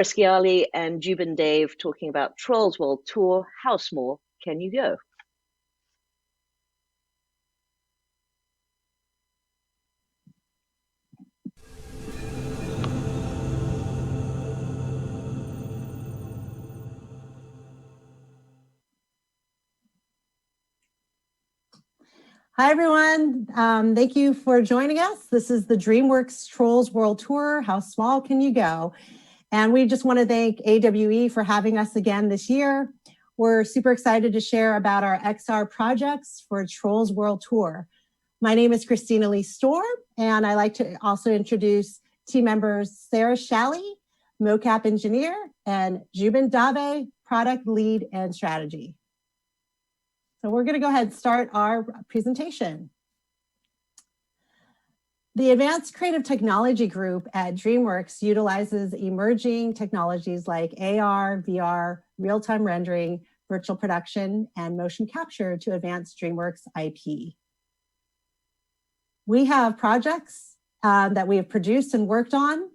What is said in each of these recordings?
Scialli and Jubin Dave talking about Trolls World Tour. How small can you go? Hi, everyone. Thank you for joining us. This is the DreamWorks Trolls World Tour. How small can you go? And we just want to thank AWE for having us again this year. We're super excited to share about our XR projects for Trolls World Tour. My name is Christina Lee Storm, and I'd like to also introduce team members Sarah Scialli, Mocap engineer, and Jubin Dave, product lead and strategy. So we're going to go ahead and start our presentation. The Advanced Creative Technology Group at DreamWorks utilizes emerging technologies like AR, VR, real-time rendering, virtual production, and motion capture to advance DreamWorks IP. We have projects that we have produced and worked on,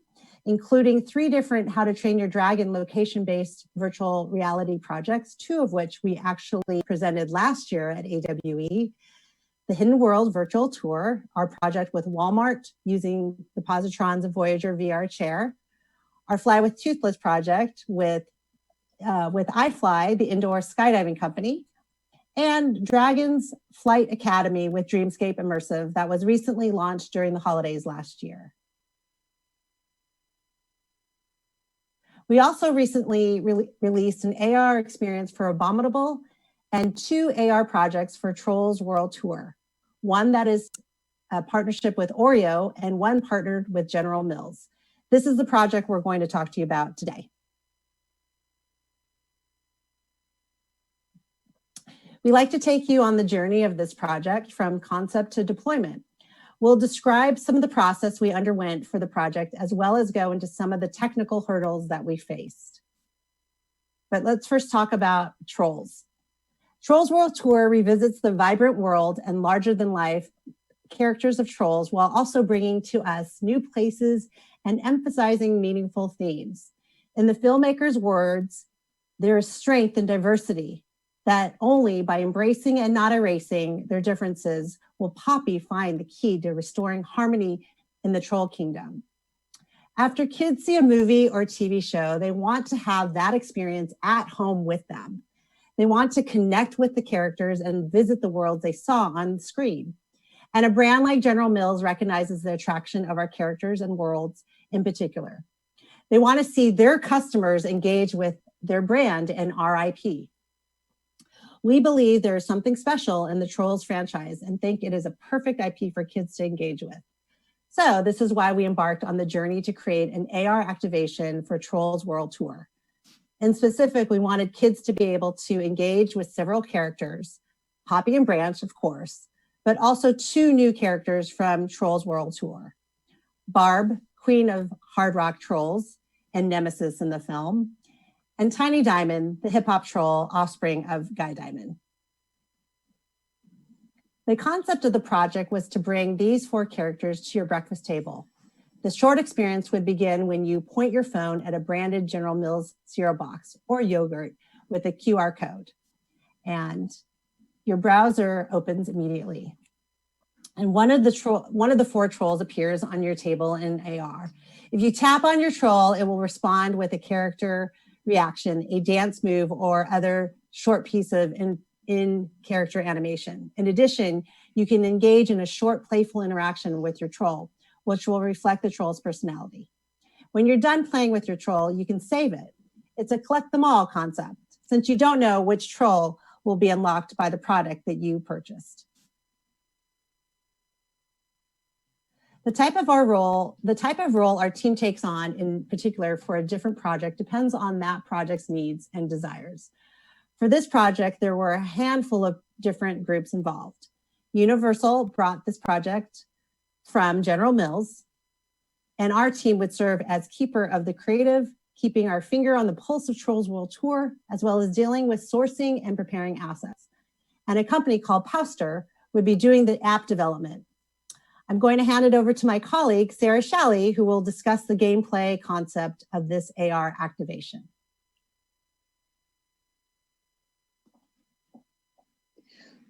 including 3 different How to Train Your Dragon location-based virtual reality projects, 2 of which we actually presented last year at AWE. The Hidden World Virtual Tour, our project with Walmart using the positrons of Voyager VR chair. Our Fly with Toothless project with iFly, the indoor skydiving company. And Dragon's Flight Academy with Dreamscape Immersive that was recently launched during the holidays last year. We also recently released an AR experience for Abominable and 2 AR projects for Trolls World Tour. One that is a partnership with Oreo and one partnered with General Mills. This is the project we're going to talk to you about today. We like to take you on the journey of this project from concept to deployment. We'll describe some of the process we underwent for the project, as well as go into some of the technical hurdles that we faced. But let's first talk about Trolls. Trolls World Tour revisits the vibrant world and larger-than-life characters of Trolls while also bringing to us new places and emphasizing meaningful themes. In the filmmaker's words, there is strength in diversity that only by embracing and not erasing their differences will Poppy find the key to restoring harmony in the Troll Kingdom. After kids see a movie or TV show, they want to have that experience at home with them. They want to connect with the characters and visit the worlds they saw on the screen. And a brand like General Mills recognizes the attraction of our characters and worlds in particular. They want to see their customers engage with their brand and our IP. We believe there is something special in the Trolls franchise and think it is a perfect IP for kids to engage with. So this is why we embarked on the journey to create an AR activation for Trolls World Tour. In specific, we wanted kids to be able to engage with several characters, Poppy and Branch, of course, but also 2 new characters from Trolls World Tour. Barb, Queen of Hard Rock Trolls and Nemesis in the film, and Tiny Diamond, the hip-hop troll, offspring of Guy Diamond. The concept of the project was to bring these 4 characters to your breakfast table. The short experience would begin when you point your phone at a branded General Mills cereal box or yogurt with a QR code, and your browser opens immediately. And one of the 4 trolls appears on your table in AR. If you tap on your troll, it will respond with a character reaction, a dance move, or other short piece of in-character animation. In addition, you can engage in a short playful interaction with your troll, which will reflect the troll's personality. When you're done playing with your troll, you can save it. It's a collect them all concept, since you don't know which troll will be unlocked by the product that you purchased. The type of role our team takes on in particular for a different project depends on that project's needs and desires. For this project, there were a handful of different groups involved. Universal brought this project from General Mills, and our team would serve as keeper of the creative, keeping our finger on the pulse of Trolls World Tour, as well as dealing with sourcing and preparing assets. And a company called Powster would be doing the app development. I'm going to hand it over to my colleague, Sarah Scialli, who will discuss the gameplay concept of this AR activation.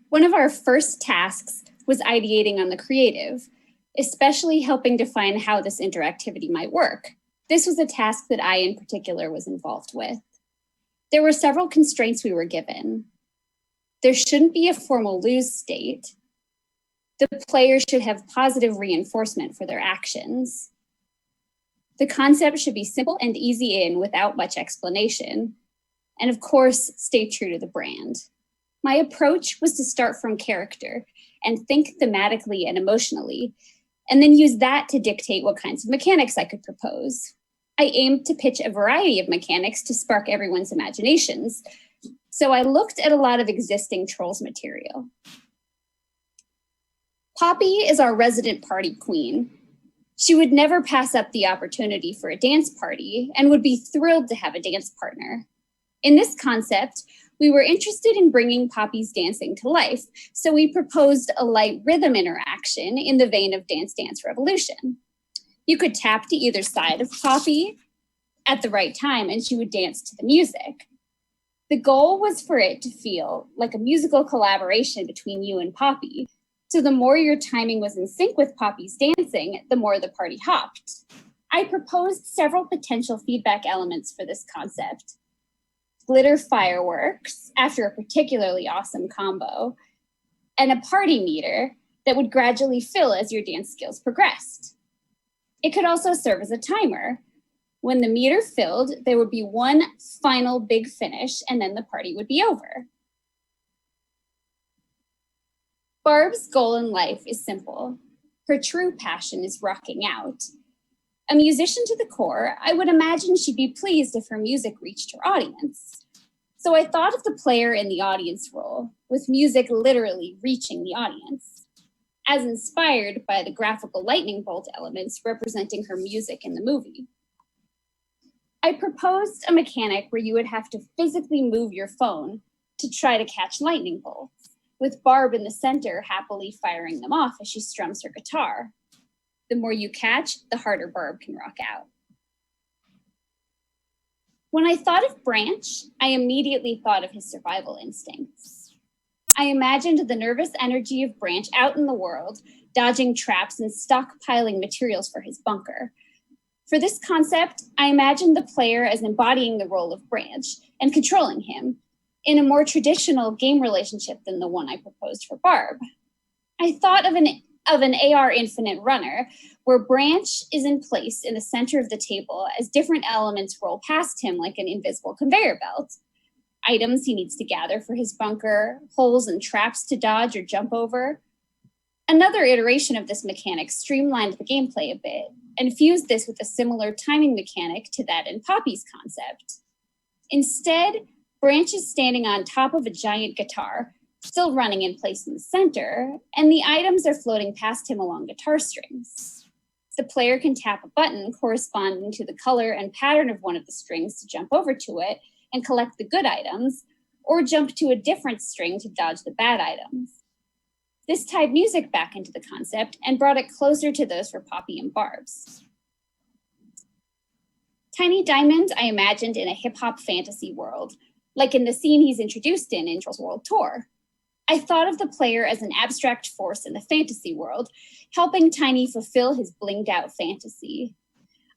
One of our first tasks was ideating on the creative, especially helping define how this interactivity might work. This was a task that I, in particular, was involved with. There were several constraints we were given. There shouldn't be a formal lose state. The player should have positive reinforcement for their actions. The concept should be simple and easy in without much explanation. And of course, stay true to the brand. My approach was to start from character and think thematically and emotionally, and then use that to dictate what kinds of mechanics I could propose. I aimed to pitch a variety of mechanics to spark everyone's imaginations, so I looked at a lot of existing Trolls material. Poppy is our resident party queen. She would never pass up the opportunity for a dance party and would be thrilled to have a dance partner. In this concept, we were interested in bringing Poppy's dancing to life, so we proposed a light rhythm interaction in the vein of Dance Dance Revolution. You could tap to either side of Poppy at the right time, and she would dance to the music. The goal was for it to feel like a musical collaboration between you and Poppy, so the more your timing was in sync with Poppy's dancing, the more the party hopped. I proposed several potential feedback elements for this concept. Glitter fireworks after a particularly awesome combo, and a party meter that would gradually fill as your dance skills progressed. It could also serve as a timer. When the meter filled, there would be one final big finish, and then the party would be over. Barb's goal in life is simple. Her true passion is rocking out. A musician to the core, I would imagine she'd be pleased if her music reached her audience. So I thought of the player in the audience role, with music literally reaching the audience, as inspired by the graphical lightning bolt elements representing her music in the movie. I proposed a mechanic where you would have to physically move your phone to try to catch lightning bolts, with Barb in the center happily firing them off as she strums her guitar. The more you catch, the harder Barb can rock out. When I thought of Branch, I immediately thought of his survival instincts. I imagined the nervous energy of Branch out in the world, dodging traps and stockpiling materials for his bunker. For this concept, I imagined the player as embodying the role of Branch and controlling him in a more traditional game relationship than the one I proposed for Barb. I thought of an AR infinite runner where Branch is in place in the center of the table as different elements roll past him like an invisible conveyor belt. Items he needs to gather for his bunker, holes and traps to dodge or jump over. Another iteration of this mechanic streamlined the gameplay a bit and fused this with a similar timing mechanic to that in Poppy's concept. Instead, Branch is standing on top of a giant guitar, still running in place in the center, and the items are floating past him along guitar strings. The player can tap a button corresponding to the color and pattern of one of the strings to jump over to it and collect the good items, or jump to a different string to dodge the bad items. This tied music back into the concept and brought it closer to those for Poppy and Barb's. Tiny Diamond I imagined in a hip-hop fantasy world, like in the scene he's introduced in Trolls World Tour. I thought of the player as an abstract force in the fantasy world, helping Tiny fulfill his blinged-out fantasy.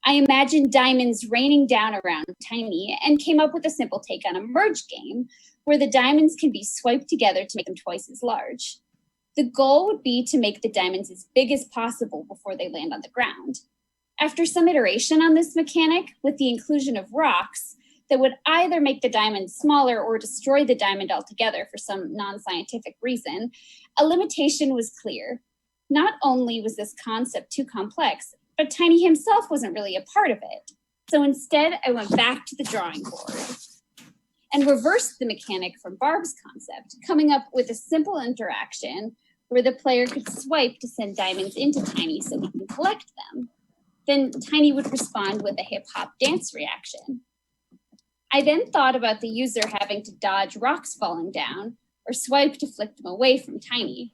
I imagined diamonds raining down around Tiny and came up with a simple take on a merge game where the diamonds can be swiped together to make them twice as large. The goal would be to make the diamonds as big as possible before they land on the ground. After some iteration on this mechanic, with the inclusion of rocks that would either make the diamond smaller or destroy the diamond altogether for some non-scientific reason, a limitation was clear. Not only was this concept too complex, but Tiny himself wasn't really a part of it. So instead, I went back to the drawing board and reversed the mechanic from Barb's concept, coming up with a simple interaction where the player could swipe to send diamonds into Tiny so he can collect them. Then Tiny would respond with a hip-hop dance reaction. I then thought about the user having to dodge rocks falling down or swipe to flick them away from Tiny.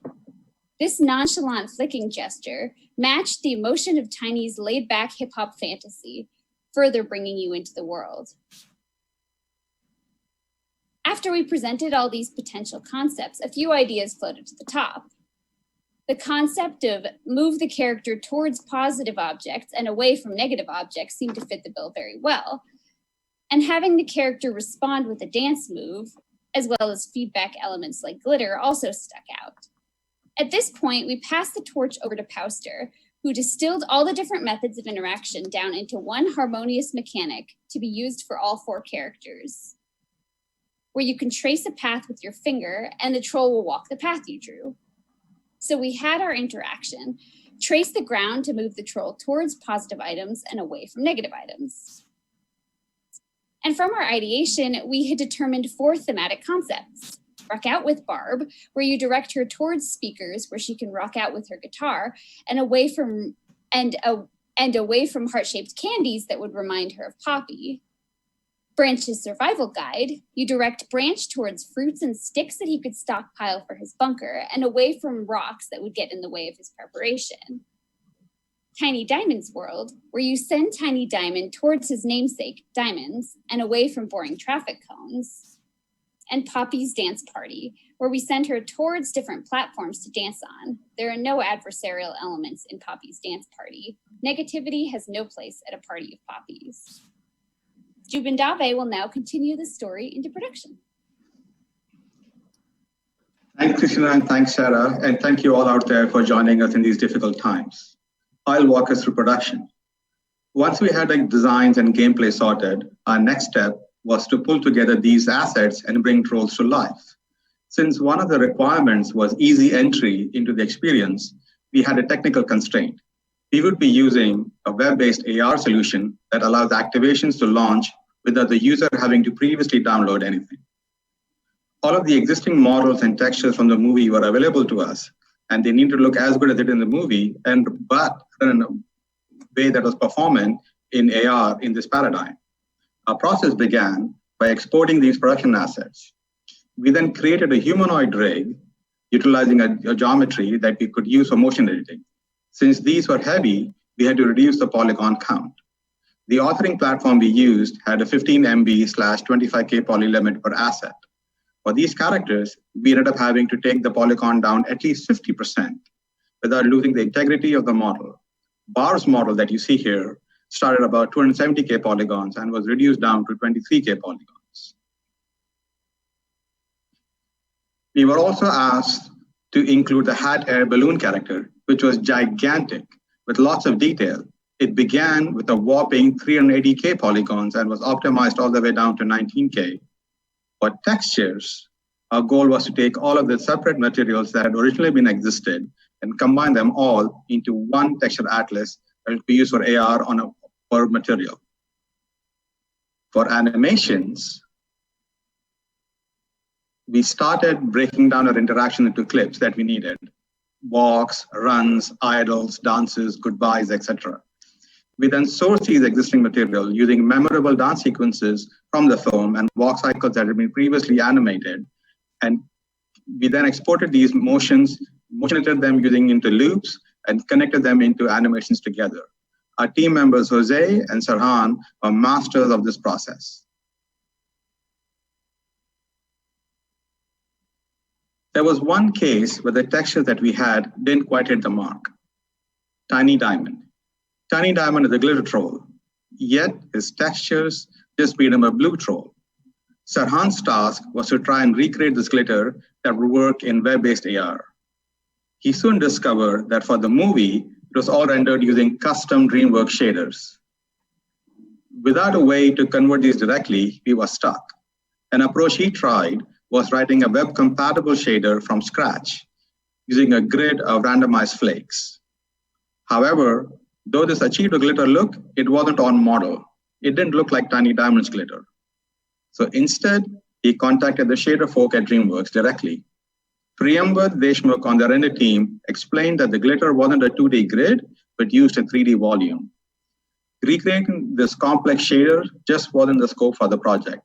This nonchalant flicking gesture matched the emotion of Tiny's laid-back hip-hop fantasy, further bringing you into the world. After we presented all these potential concepts, a few ideas floated to the top. The concept of move the character towards positive objects and away from negative objects seemed to fit the bill very well. And having the character respond with a dance move, as well as feedback elements like glitter, also stuck out. At this point, we passed the torch over to Pauster, who distilled all the different methods of interaction down into one harmonious mechanic to be used for all 4 characters, where you can trace a path with your finger and the troll will walk the path you drew. So we had our interaction, trace the ground to move the troll towards positive items and away from negative items. And from our ideation, we had determined 4 thematic concepts. Rock out with Barb, where you direct her towards speakers where she can rock out with her guitar, and away from heart-shaped candies that would remind her of Poppy. Branch's survival guide, you direct Branch towards fruits and sticks that he could stockpile for his bunker, and away from rocks that would get in the way of his preparation. Tiny Diamond's world, where you send Tiny Diamond towards his namesake, Diamonds, and away from boring traffic cones. And Poppy's dance party, where we send her towards different platforms to dance on. There are no adversarial elements in Poppy's dance party. Negativity has no place at a party of poppies. Jubin Dave will now continue the story into production. Thanks, Christina, and thanks, Sarah, and thank you all out there for joining us in these difficult times. I'll walk us through production. Once we had designs and gameplay sorted, our next step was to pull together these assets and bring trolls to life. Since one of the requirements was easy entry into the experience, we had a technical constraint. We would be using a web-based AR solution that allows activations to launch without the user having to previously download anything. All of the existing models and textures from the movie were available to us, and they need to look as good as it in the movie, but in a way that was performant in AR in this paradigm. Our process began by exporting these production assets. We then created a humanoid rig utilizing a geometry that we could use for motion editing. Since these were heavy, we had to reduce the polygon count. The authoring platform we used had a 15 MB/25K poly limit per asset. For these characters, we ended up having to take the polygon down at least 50% without losing the integrity of the model. Barb's model that you see here started about 270K polygons and was reduced down to 23K polygons. We were also asked to include the hat air balloon character, which was gigantic with lots of detail. It began with a whopping 380K polygons and was optimized all the way down to 19K. For textures, our goal was to take all of the separate materials that had originally been existed and combine them all into one texture atlas that will be used for AR on a per material. For animations, we started breaking down our interaction into clips that we needed. Walks, runs, idles, dances, goodbyes, etc. We then sourced these existing material using memorable dance sequences from the film and walk cycles that had been previously animated. And we then exported these motions, motionated them using into loops, and connected them into animations together. Our team members, Jose and Sarhan, are masters of this process. There was one case where the texture that we had didn't quite hit the mark. Tiny Diamond. Tiny Diamond is a glitter troll, yet his textures just made him a blue troll. Sarhan's task was to try and recreate this glitter that would work in web-based AR. He soon discovered that for the movie, it was all rendered using custom DreamWorks shaders. Without a way to convert these directly, we were stuck. An approach he tried was writing a web-compatible shader from scratch, using a grid of randomized flakes. However, though this achieved a glitter look, it wasn't on model. It didn't look like Tiny Diamond's glitter. So instead, he contacted the shader folk at DreamWorks directly. Priyamvard Deshmukh on the render team explained that the glitter wasn't a 2D grid, but used a 3D volume. Recreating this complex shader just wasn't the scope for the project.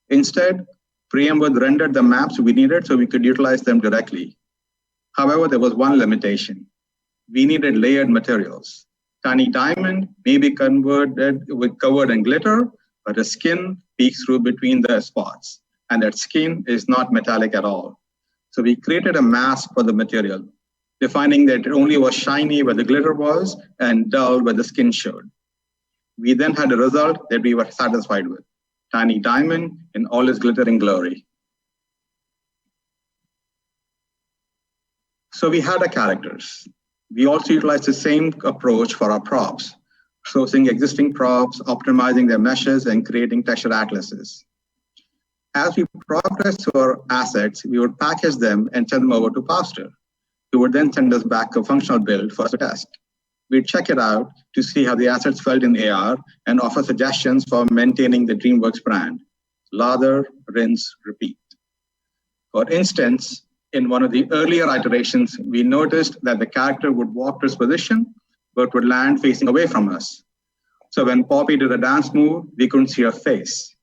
Instead, Priyamvard rendered the maps we needed so we could utilize them directly. However, there was one limitation. We needed layered materials. Tiny diamond may be covered in glitter, but the skin peeks through between the spots, and that skin is not metallic at all. So we created a mask for the material, defining that it only was shiny where the glitter was and dull where the skin showed. We then had a result that we were satisfied with, tiny diamond in all its glittering glory. So we had our characters. We also utilized the same approach for our props, sourcing existing props, optimizing their meshes, and creating texture atlases. As we progressed through our assets, we would package them and send them over to Pauster, who would then send us back a functional build for us to test. We'd check it out to see how the assets felt in AR and offer suggestions for maintaining the DreamWorks brand. Lather, rinse, repeat. For instance, in one of the earlier iterations, we noticed that the character would walk to his position, but would land facing away from us. So when Poppy did a dance move, we couldn't see her face.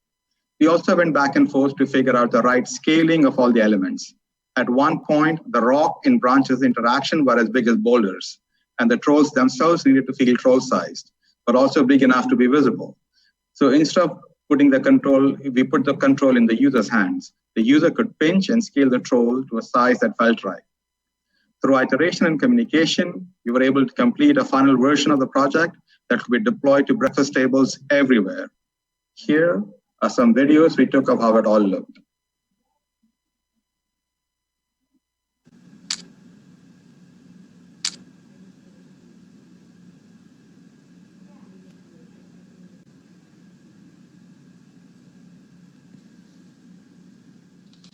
We also went back and forth to figure out the right scaling of all the elements. At one point, the rock in branches interaction were as big as boulders, and the trolls themselves needed to feel troll-sized, but also big enough to be visible. So instead of putting the control, we put the control in the user's hands. The user could pinch and scale the troll to a size that felt right. Through iteration and communication, we were able to complete a final version of the project that could be deployed to breakfast tables everywhere. Here are some videos we took of how it all looked.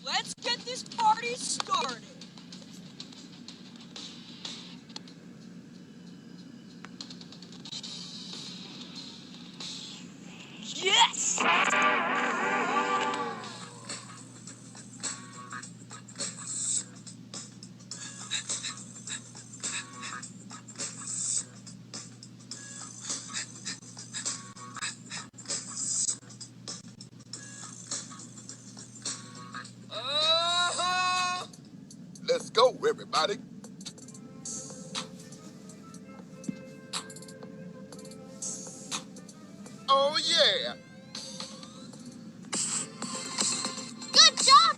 Let's get this party started. Yes! Let's go, everybody. Oh, yeah. Good job!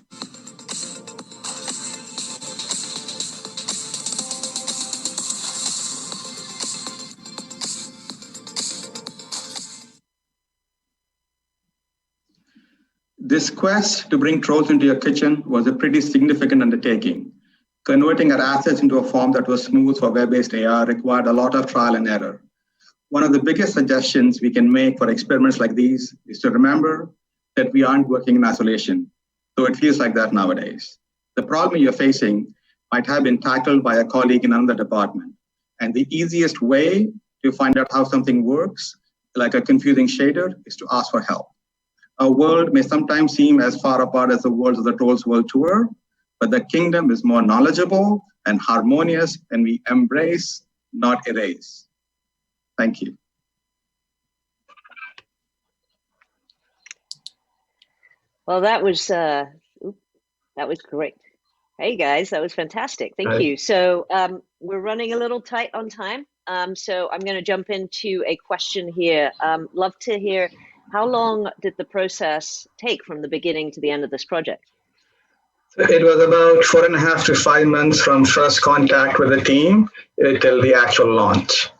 This quest to bring trolls into your kitchen was a pretty significant undertaking. Converting our assets into a form that was smooth for web-based AR required a lot of trial and error. One of the biggest suggestions we can make for experiments like these is to remember that we aren't working in isolation, though it feels like that nowadays. The problem you're facing might have been tackled by a colleague in another department, and the easiest way to find out how something works, like a confusing shader, is to ask for help. Our world may sometimes seem as far apart as the worlds of the Trolls World Tour, but the kingdom is more knowledgeable and harmonious, and we embrace, not erase. Thank you. Well, that was great. Hey guys, that was fantastic. Thank you. So we're running a little tight on time. So I'm going to jump into a question here. Love to hear, how long did the process take from the beginning to the end of this project? It was about 4.5 to 5 months from first contact with the team till the actual launch.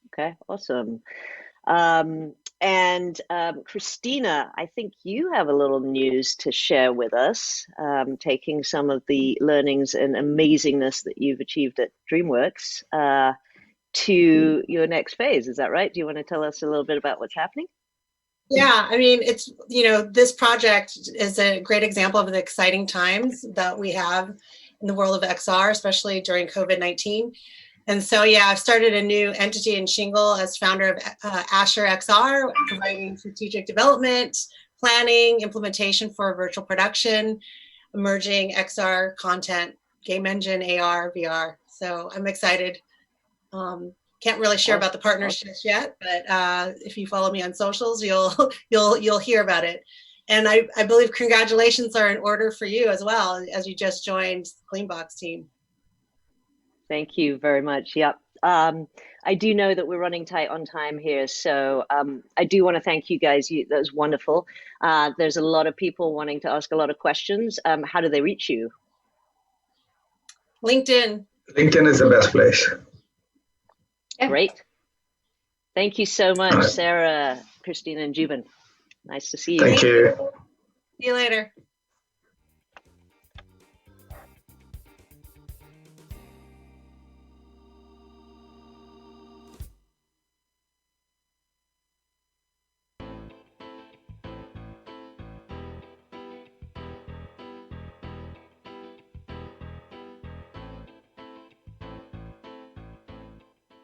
Okay, awesome. Christina, I think you have a little news to share with us, taking some of the learnings and amazingness that you've achieved at DreamWorks to your next phase. Is that right? Do you want to tell us a little bit about what's happening? Yeah, I mean, it's, this project is a great example of the exciting times that we have in the world of XR, especially during COVID-19. And so, yeah, I've started a new entity in Shingle as founder of Asher XR, providing strategic development, planning, implementation for virtual production, emerging XR content, game engine, AR, VR. So I'm excited. Can't really share about the partnerships yet, but if you follow me on socials, you'll hear about it. And I believe congratulations are in order for you as well, as you just joined the Cleanbox team. Thank you very much. Yep. I do know that we're running tight on time here, so I do want to thank you guys. That was wonderful. There's a lot of people wanting to ask a lot of questions. How do they reach you? LinkedIn. LinkedIn is the best place. Great. Thank you so much, Sarah, Christina, and Jubin. Nice to see you. Thank you. See you later.